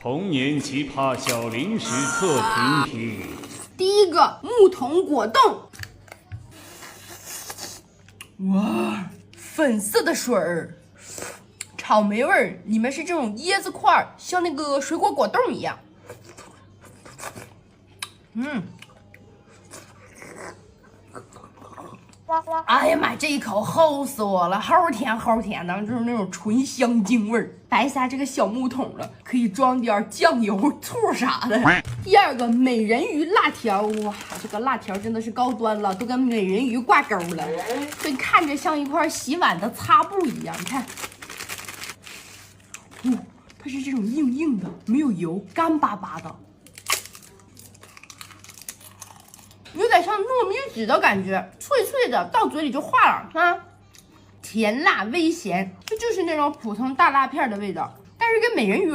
童年奇葩小零食测评题。第一个木桶果冻，哇，粉色的水儿，草莓味儿，里面是这种椰子块，像那个水果果冻一样。哎呀妈，这一口齁死我了，齁甜齁甜的，就是那种纯香精味儿。白瞎这个小木桶了，可以装点酱油、醋啥的。第二个美人鱼辣条，哇，这个辣条真的是高端了，都跟美人鱼挂钩了，所以看着像一块洗碗的擦布一样。你看，它是这种硬硬的，没有油，干巴巴的。有点像糯米纸的感觉，脆脆的，到嘴里就化了啊！甜辣微咸，这就是那种普通大辣片的味道，但是跟美人鱼